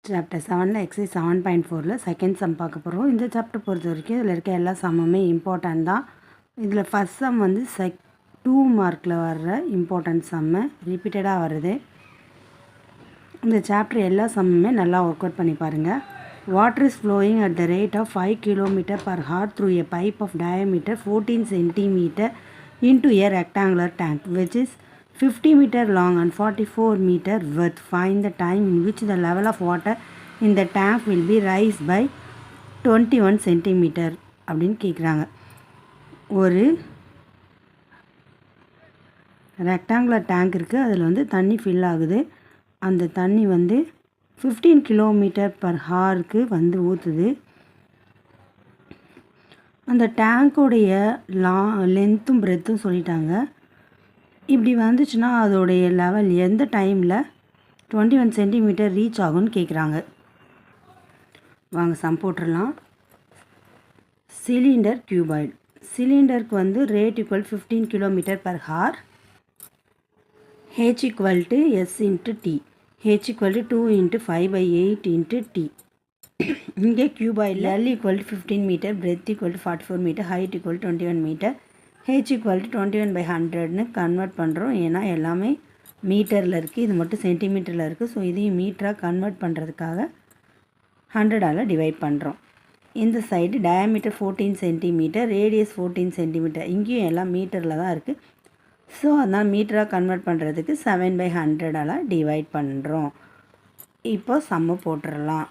Chapter 7ல் exercise 7.4ல் second sum பார்க்க போகிறோம். இந்த சாப்டர் பொறுத்த வரைக்கும் இதில் இருக்க எல்லா சம்முமே இம்பார்ட்டன்ட் தான். இதில் ஃபஸ்ட் சம் வந்து 2 மார்க்கில் வர்ற இம்பார்ட்டன்ட் சம்மு ரிப்பீட்டடாக வருது. இந்த சாப்டர் எல்லா சம்முமே நல்லா ஒர்க் அவுட் பண்ணி பாருங்கள். Water is flowing at the rate of 5 km/h through a pipe of diameter 14 cm into a rectangular tank which is 50 meter long and 44 meter width. Find the time in which the level of water in the tank will be rise by 21 centimeter அப்படின்னு கேட்குறாங்க. ஒரு rectangular tank இருக்குது, அதில் வந்து தண்ணி fill ஆகுது. அந்த தண்ணி வந்து 15 km/h வந்து ஊற்றுது. அந்த டேங்க்குடைய லென்த்தும் பிரெத்தும் சொல்லிட்டாங்க. இப்படி வந்துச்சுன்னா அதோடைய லெவல் எந்த டைமில் 21 cm ரீச் ஆகும்னு கேட்குறாங்க. வாங்க சம் போட்டுடலாம். Cylinder cuboid. சிலிண்டருக்கு வந்து rate equal 15 km/h. h equal to s into T. h equal to 2 × 5/8 × t. இங்கே கியூபாய்டில் l equal to 15 meter, breadth equal to 44 meter, height equal to 21 meter, h equal to 21/100ன்னு convert பண்ணுறோம். ஏன்னா எல்லாமே மீட்டரில் இருக்குது, இது மட்டும் சென்டிமீட்டரில் இருக்குது. ஸோ இதையும் மீட்டராக கன்வெர்ட் பண்ணுறதுக்காக 100ஆல் டிவைட் பண்ணுறோம். இந்த side diameter 14 cm, radius 14 cm. இங்கேயும் எல்லாம் மீட்டரில் தான் இருக்குது. ஸோ அதனால் மீட்டராக கன்வெர்ட் பண்ணுறதுக்கு 7/100ஆல் டிவைட் பண்ணுறோம். இப்போ சம்மு போட்டுடலாம்.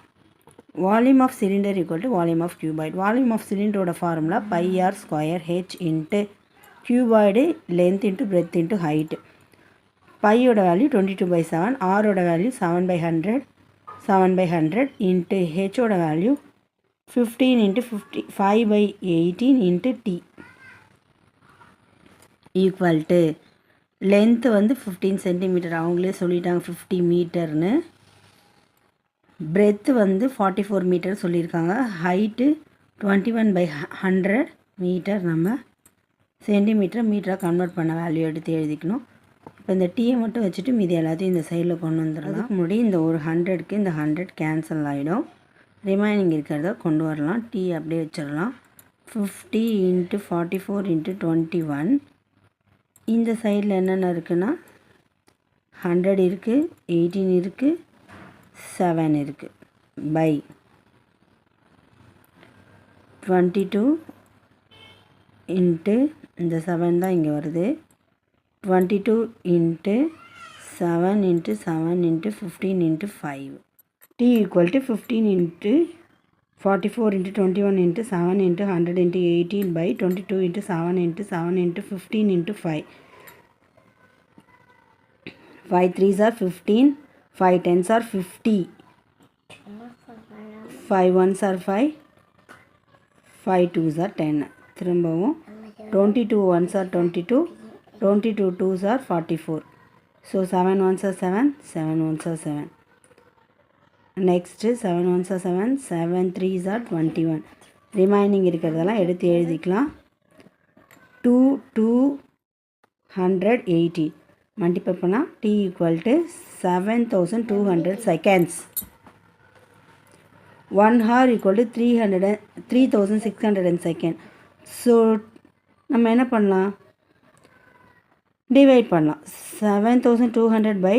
Volume of cylinder equal to volume of cuboid. Volume of சிலிண்டரோட formula πr²h into cuboid length into breadth into height. பையோட வேல்யூ 22/7, ஆரோட வேல்யூ 7/100 இன்ட்டு ஹெச்சோட value 15 × 5/18 into T equal to length வந்து 15 cm, அவங்களே சொல்லிட்டாங்க 50 மீட்டர்னு. பிரெத்து வந்து 44 metre சொல்லியிருக்காங்க. Height 21/100 metre. நம்ம சென்டிமீட்டர் மீட்டராக கன்வெர்ட் பண்ண வேல்யூ எடுத்து எழுதிக்கணும். இப்போ இந்த டீயை மட்டும் வச்சுட்டு மீதி எல்லாத்தையும் இந்த சைடில் கொண்டு வந்துடலாம். அதுக்கு முன்னாடி இந்த ஒரு 100க்கு இந்த 100 கேன்சல் ஆகிடும். ரிமைனிங் இருக்கிறத கொண்டு வரலாம். டீ அப்படியே வச்சிடலாம். 50 × 44 × 21. இந்த சைடில் என்னென்ன இருக்குன்னா 100 இருக்குது, 18 இருக்குது, 7 இருக்குது. பை 22 இன்ட்டு இந்த 7 தான் இங்கே வருது. 22 into 7 into 7 into 15 into 5. t equal to 15 into 44 into 21 into 7 into 100 into 18 by 22 into 7 into 7 into 15 into 5. 5 3s are 15, 5 10s are 50, 5 1s are 5, 5 2s are 10. திரும்பவும் 22 1s are 22, 22 2s are 44. So 7 1s are 7, 7 1s are 7. Next 7 1s are 7, 7 3s are 21. Remaining இருக்கிறதெல்லாம் எடுத்து எழுதிக்கலாம். 2 280 multiply பண்ணால் t equal to 7200 seconds. 1 hour equal to 3600 second. So நம்ம என்ன பண்ணலாம், divide பண்ணலாம். 7200 by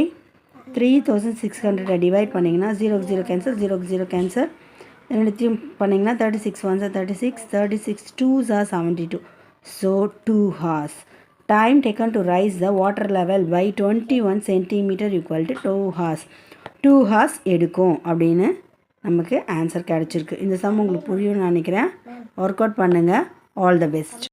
3600 divide பண்ணிங்கன்னா 0 0 கேன்சல், 0 0 கேன்சல். ரெண்டுத்தையும் பண்ணிங்கன்னா 36 1s are 36, 36 2s are 72. So 2 hours. Time taken to rise the water level by 21 cm equal to 2 hours. 2 hours எடுக்கும் அப்படின்னு நமக்கு ஆன்சர் கிடச்சிருக்கு. இந்த சம் உங்களுக்கு புரியும்னு நினைக்கிறேன். ஒர்க் அவுட் பண்ணுங்கள். All the best.